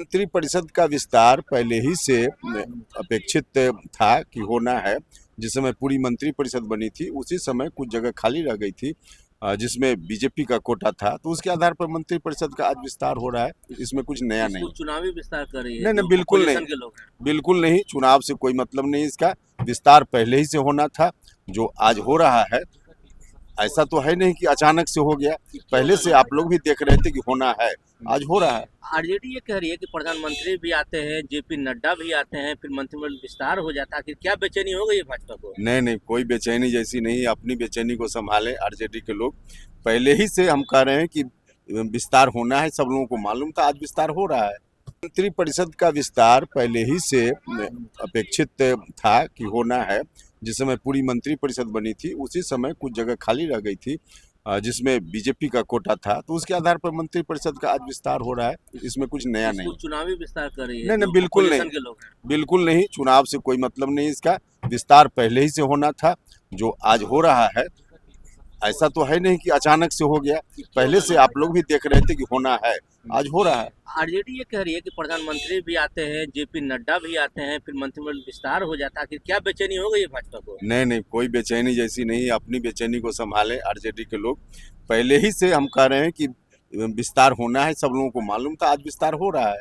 मंत्रिपरिषद का विस्तार पहले ही से अपेक्षित था कि होना है। जिस समय पूरी मंत्रिपरिषद बनी थी उसी समय कुछ जगह खाली रह गई थी जिसमें बीजेपी का कोटा था, तो उसके आधार पर मंत्रिपरिषद का आज विस्तार हो रहा है। इसमें कुछ नया नहीं। चुनावी विस्तार कर रही है। नहीं, बिल्कुल नहीं, बिल्कुल नहीं। चुनाव से कोई मतलब नहीं। इसका विस्तार पहले ही से होना था। जो आज हो रहा है ऐसा तो है नहीं कि अचानक से हो गया, पहले से आप लोग भी देख रहे थे कि होना है, आज हो रहा है। आरजेडी ये कह रही है कि प्रधानमंत्री भी आते हैं, जेपी नड्डा भी आते हैं, फिर मंत्रिमंडल विस्तार हो जाता है। आखिर क्या बेचैनी हो गई है भाजपा को? नहीं, कोई बेचैनी जैसी नहीं। अपनी बेचैनी को संभालें आरजेडी के लोग। पहले ही से हम कह रहे हैं कि विस्तार होना है, सब लोगों को मालूम था, आज विस्तार हो रहा है। मंत्रिपरिषद का विस्तार पहले ही से अपेक्षित था कि होना है। जिस समय पूरी मंत्रिपरिषद बनी थी उसी समय कुछ जगह खाली रह गई थी जिसमें बीजेपी का कोटा था, तो उसके आधार पर मंत्रिपरिषद का आज विस्तार हो रहा है। इसमें कुछ नया नहीं। चुनावी विस्तार कर रही है। नहीं, बिल्कुल नहीं, बिल्कुल नहीं। चुनाव से कोई मतलब नहीं। इसका विस्तार पहले ही से होना था। जो आज हो रहा है ऐसा तो है नहीं कि अचानक से हो गया, पहले से आप लोग भी देख रहे थे कि होना है, आज हो रहा है। आरजेडी ये कह रही है कि प्रधानमंत्री भी आते हैं, जेपी नड्डा भी आते हैं, फिर मंत्रिमंडल विस्तार हो जाता है। आखिर क्या बेचैनी हो गई है भाजपा को? नहीं, कोई बेचैनी जैसी नहीं। अपनी बेचैनी को संभालें आरजेडी के लोग। पहले ही से हम कह रहे हैं कि विस्तार होना है, सब लोगों को मालूम था, आज विस्तार हो रहा है।